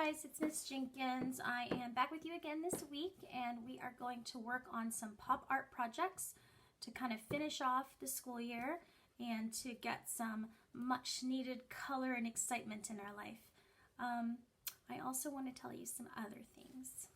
guys, it's Miss Jenkins. I am back with you again this week, and we are going to work on some pop art projects to kind of finish off the school year and to get some much needed color and excitement in our life. I also want to tell you some other things.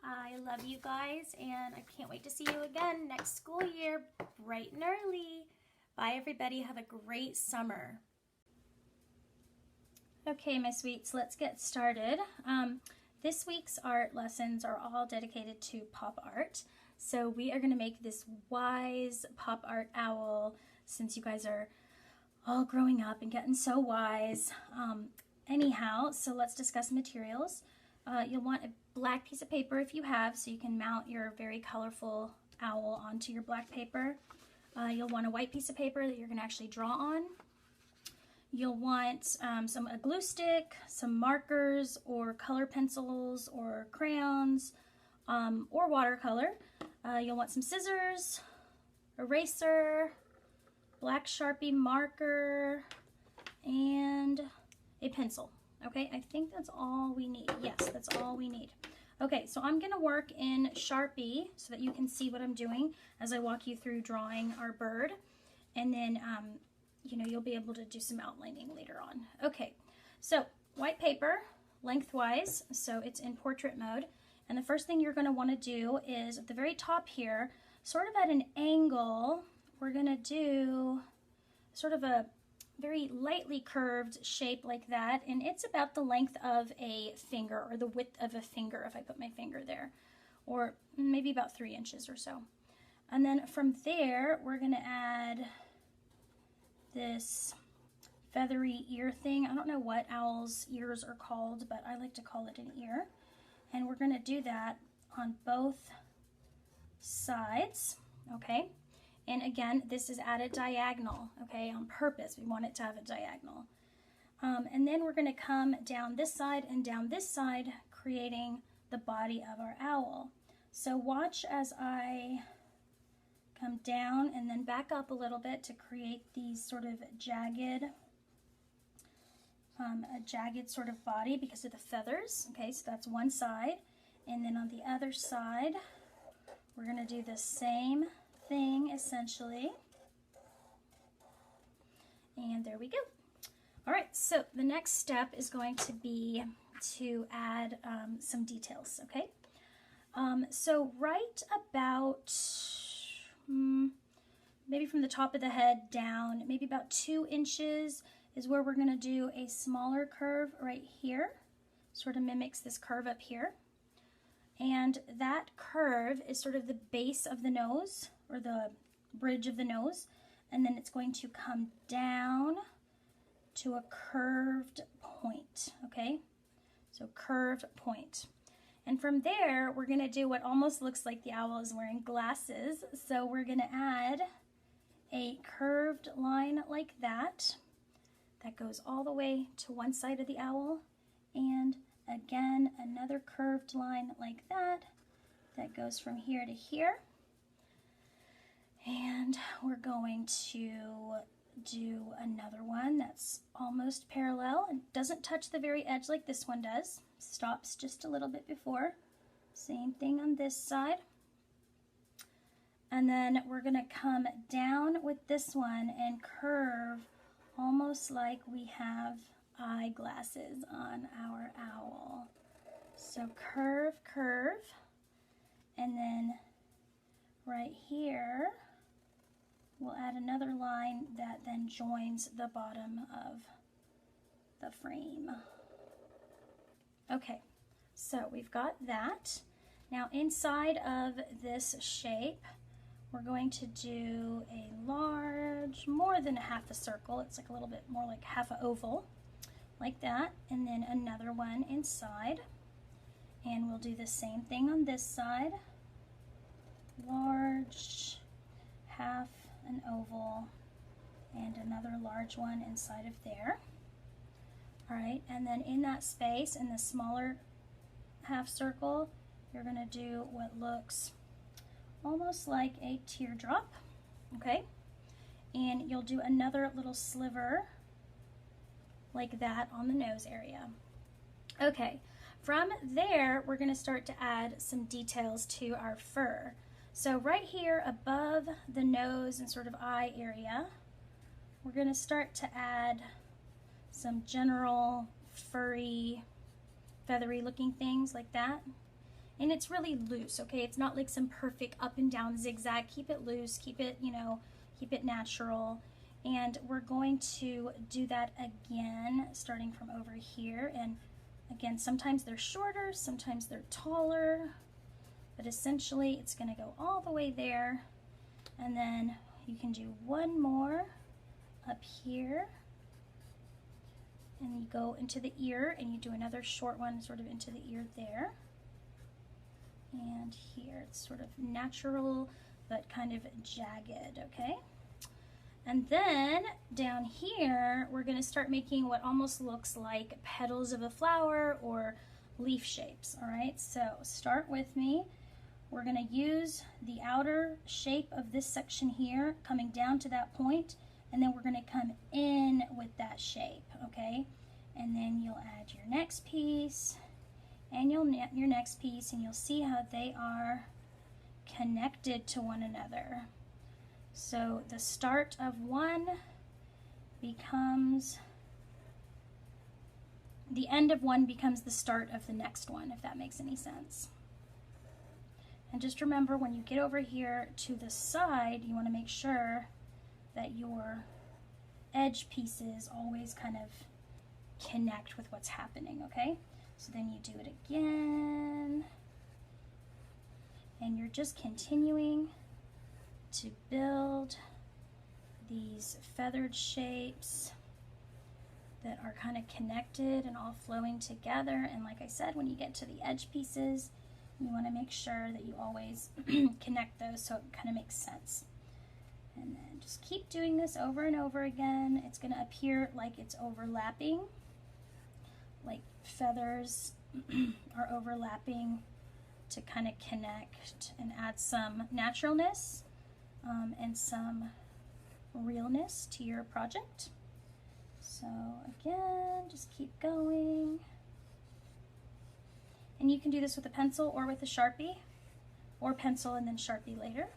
I love you guys, and I can't wait to see you again next school year, bright and early. Bye, everybody. Have a great summer. Okay, my sweets, let's get started. This week's art lessons are all dedicated to pop art. So we are going to make this wise pop art owl since you guys are all growing up and getting so wise. Anyhow, so let's discuss materials. You'll want a black piece of paper if you have, so you can mount your very colorful owl onto your black paper. You'll want a white piece of paper that you're going to actually draw on. You'll want a glue stick, some markers or color pencils or crayons or watercolor. You'll want some scissors, eraser, black Sharpie marker, and a pencil. Okay, I think that's all we need. Yes, that's all we need. Okay, so I'm gonna work in Sharpie so that you can see what I'm doing as I walk you through drawing our bird. And then, you know, you'll be able to do some outlining later on. Okay, so white paper, lengthwise, so it's in portrait mode. And the first thing you're gonna wanna do is at the very top here, sort of at an angle, we're gonna do sort of a very lightly curved shape like that, and it's about the length of a finger, or the width of a finger if I put my finger there, or maybe about 3 inches or so. And then from there we're going to add this feathery ear thing. I don't know what owl's ears are called, but I like to call it an ear. And we're going to do that on both sides, okay? And again, this is at a diagonal, okay, on purpose. We want it to have a diagonal. And then we're going to come down this side and down this side, creating the body of our owl. So watch as I come down and then back up a little bit to create these sort of jagged, a jagged sort of body because of the feathers. Okay, so that's one side. And then on the other side, we're going to do the same thing essentially, and there we go. All right, so the next step is going to be to add some details. Okay, so right about maybe from the top of the head down, maybe about 2 inches is where we're going to do a smaller curve right here. Sort of mimics this curve up here, and that curve is sort of the base of the nose, or the bridge of the nose, and then it's going to come down to a curved point, okay? So curved point. And from there, we're gonna do what almost looks like the owl is wearing glasses. So we're gonna add a curved line like that goes all the way to one side of the owl, and again, another curved line like that goes from here to here. And we're going to do another one that's almost parallel and doesn't touch the very edge like this one does. Stops just a little bit before. Same thing on this side. And then we're going to come down with this one and curve almost like we have eyeglasses on our owl. So curve, curve, and then right here we'll add another line that then joins the bottom of the frame. Okay, so we've got that. Now inside of this shape, we're going to do a large, more than half a circle. It's like a little bit more like half an oval, like that. And then another one inside. And we'll do the same thing on this side. Large, half an oval, and another large one inside of there. All right, and then in that space, in the smaller half circle, you're gonna do what looks almost like a teardrop, okay? And you'll do another little sliver like that on the nose area. Okay, from there, we're gonna start to add some details to our fur. So right here above the nose and sort of eye area, we're gonna start to add some general furry, feathery looking things like that. And it's really loose, okay? It's not like some perfect up and down zigzag. Keep it loose, keep it, you know, keep it natural. And we're going to do that again, starting from over here. And again, sometimes they're shorter, sometimes they're taller, but essentially it's gonna go all the way there. And then you can do one more up here. And you go into the ear and you do another short one sort of into the ear there. And here it's sort of natural but kind of jagged, okay? And then down here we're going to start making what almost looks like petals of a flower or leaf shapes, all right? So start with me. We're going to use the outer shape of this section here coming down to that point, and then we're going to come in with that shape, okay? And then you'll add your next piece and your next piece, and you'll see how they are connected to one another. So the start of one becomes, the end of one becomes the start of the next one, if that makes any sense. And just remember, when you get over here to the side, you want to make sure that your edge pieces always kind of connect with what's happening, okay? So then you do it again, and you're just continuing to build these feathered shapes that are kind of connected and all flowing together. And like I said, when you get to the edge pieces, you want to make sure that you always connect those so it kind of makes sense. And then just keep doing this over and over again. It's going to appear like it's overlapping, like feathers are overlapping to kind of connect and add some naturalness and some realness to your project. So again, just keep going. And you can do this with a pencil or with a Sharpie, or pencil and then Sharpie later.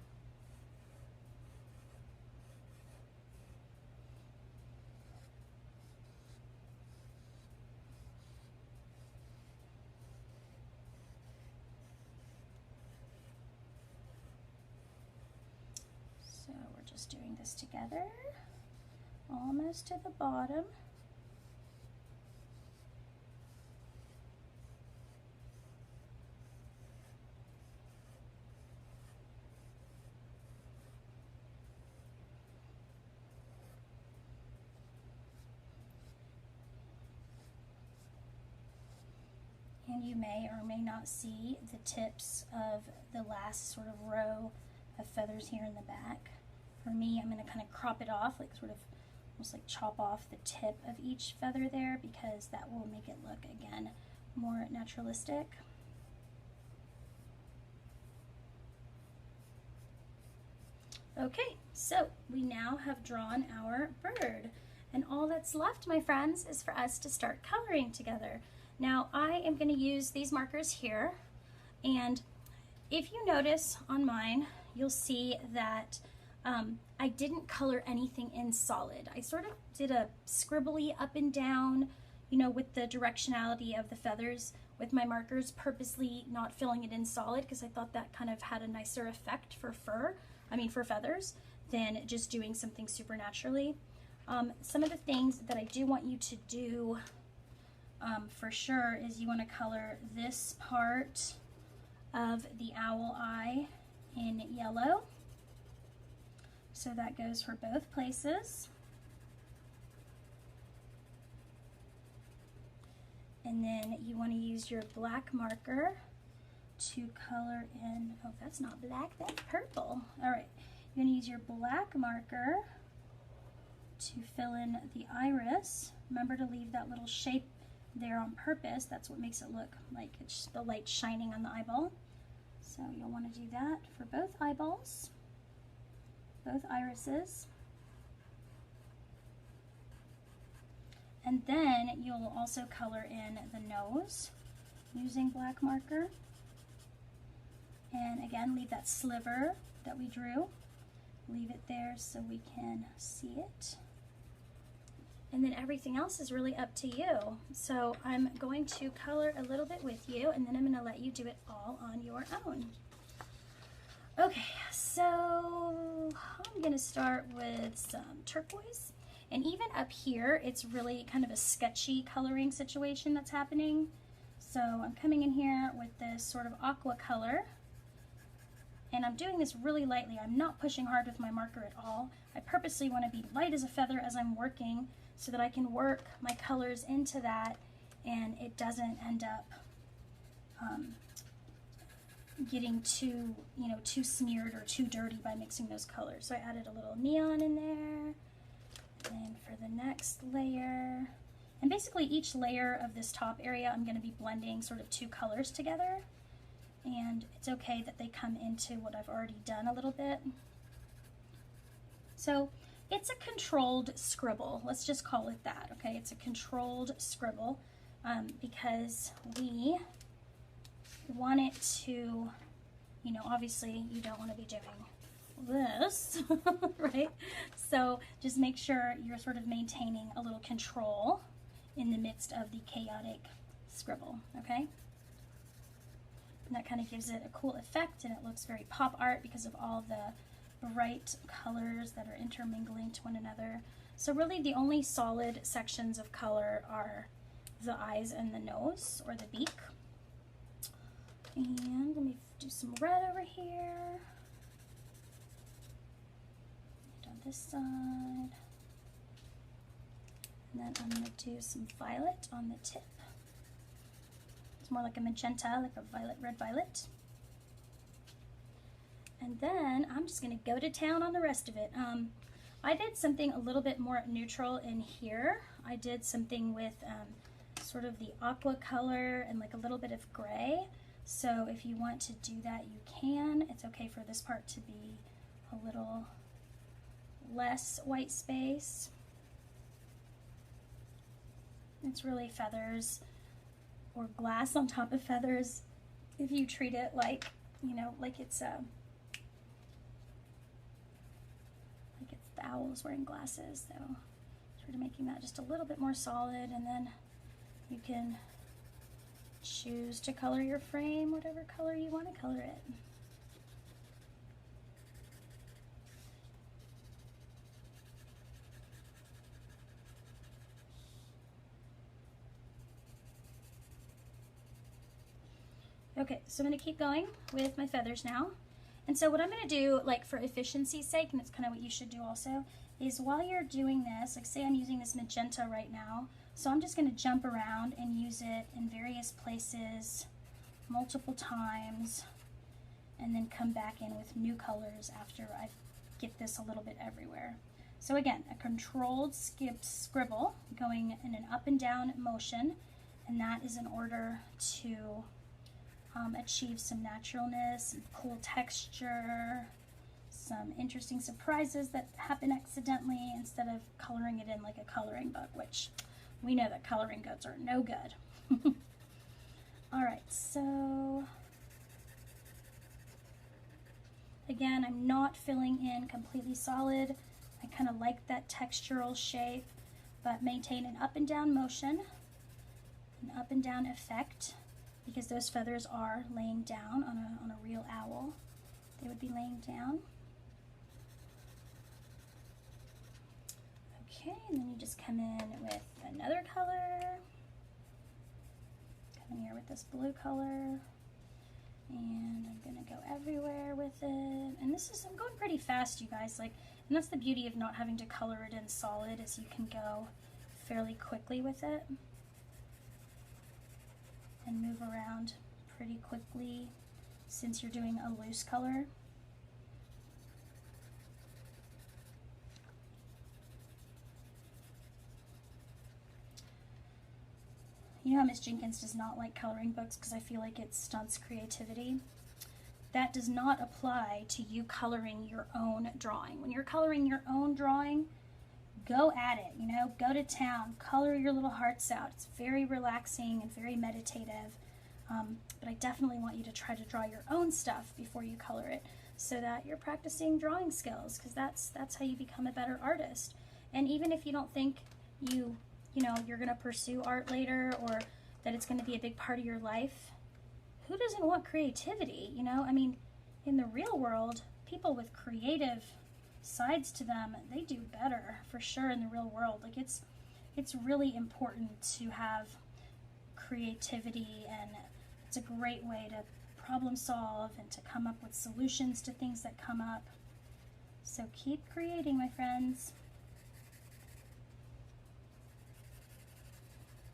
So we're just doing this together, almost to the bottom. And you may or may not see the tips of the last sort of row of feathers here in the back. For me, I'm going to kind of crop it off, like sort of almost like chop off the tip of each feather there, because that will make it look, again, more naturalistic. Okay, so we now have drawn our bird, and all that's left, my friends, is for us to start coloring together. Now, I am going to use these markers here, and if you notice on mine, you'll see that I didn't color anything in solid. I sort of did a scribbly up and down, you know, with the directionality of the feathers with my markers, purposely not filling it in solid because I thought that kind of had a nicer effect for for feathers, than just doing something supernaturally. Some of the things that I do want you to do for sure is you want to color this part of the owl eye in yellow. So that goes for both places. And then you want to use your black marker to color in, oh, that's not black, that's purple. All right, you're going to use your black marker to fill in the iris. Remember to leave that little shape there on purpose. That's what makes it look like it's just the light shining on the eyeball. So you'll want to do that for both eyeballs, both irises. And then you'll also color in the nose using black marker. And again, leave that sliver that we drew. Leave it there so we can see it. And then everything else is really up to you. So I'm going to color a little bit with you, and then I'm going to let you do it all on your own. Okay, so I'm going to start with some turquoise. And even up here, it's really kind of a sketchy coloring situation that's happening. So I'm coming in here with this sort of aqua color. And I'm doing this really lightly. I'm not pushing hard with my marker at all. I purposely want to be light as a feather as I'm working so that I can work my colors into that and it doesn't end up getting too, too smeared or too dirty by mixing those colors. So I added a little neon in there. And for the next layer, and basically each layer of this top area, I'm going to be blending sort of two colors together. And it's okay that they come into what I've already done a little bit. So it's a controlled scribble. Let's just call it that, okay? It's a controlled scribble because we want it to, obviously you don't want to be doing this, right? So just make sure you're sort of maintaining a little control in the midst of the chaotic scribble, okay? And that kind of gives it a cool effect, and it looks very pop art because of all the bright colors that are intermingling to one another. So really the only solid sections of color are the eyes and the nose, or the beak. And let me do some red over here. On this side. And then I'm going to do some violet on the tip. It's more like a magenta, like a violet, red violet. And then I'm just going to go to town on the rest of it. I did something a little bit more neutral in here. I did something with sort of the aqua color and like a little bit of gray. So if you want to do that, you can. It's okay for this part to be a little less white space. It's really feathers or glass on top of feathers if you treat it like, like it's the owl's wearing glasses. So sort of making that just a little bit more solid, and then you can choose to color your frame whatever color you want to color it. Okay, so I'm going to keep going with my feathers now. And so what I'm going to do, like for efficiency's sake, and it's kind of what you should do also, is while you're doing this, like say I'm using this magenta right now, so I'm just going to jump around and use it in various places multiple times, and then come back in with new colors after I get this a little bit everywhere. So again, a controlled scribble going in an up and down motion, and that is in order to achieve some naturalness, some cool texture, some interesting surprises that happen accidentally instead of coloring it in like a coloring book, which we know that coloring books are no good. Alright, so again, I'm not filling in completely solid. I kind of like that textural shape, but maintain an up and down motion, an up and down effect, because those feathers are laying down on a real owl. They would be laying down. Okay, and then you just come in with another color. Come in here with this blue color. And I'm gonna go everywhere with it. And I'm going pretty fast, you guys. Like, And that's the beauty of not having to color it in solid, is you can go fairly quickly with it and move around pretty quickly since you're doing a loose color. You know how Miss Jenkins does not like coloring books because I feel like it stunts creativity? That does not apply to you coloring your own drawing. When you're coloring your own drawing, go at it, you know, go to town, color your little hearts out. It's very relaxing and very meditative. But I definitely want you to try to draw your own stuff before you color it, so that you're practicing drawing skills, because that's how you become a better artist. And even if you don't think you know, you're going to pursue art later, or that it's going to be a big part of your life, who doesn't want creativity, you know? I mean, in the real world, people with creative sides to them, they do better, for sure, in the real world. Like, it's really important to have creativity, and it's a great way to problem solve and to come up with solutions to things that come up. So keep creating, my friends.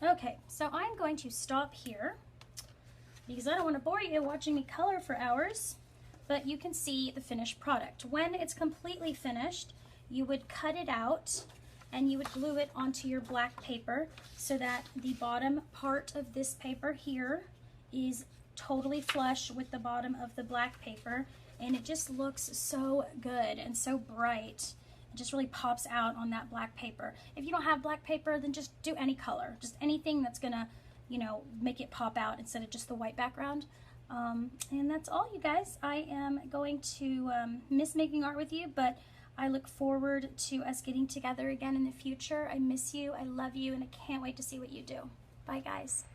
Okay, so I'm going to stop here because I don't want to bore you watching me color for hours, but you can see the finished product. When it's completely finished, you would cut it out and you would glue it onto your black paper so that the bottom part of this paper here is totally flush with the bottom of the black paper, and it just looks so good and so bright. It just really pops out on that black paper. If you don't have black paper, then just do any color, just anything that's gonna, you know, make it pop out instead of just the white background. And that's all, you guys. I am going to miss making art with you, but I look forward to us getting together again in the future. I miss you, I love you, and I can't wait to see what you do. Bye, guys.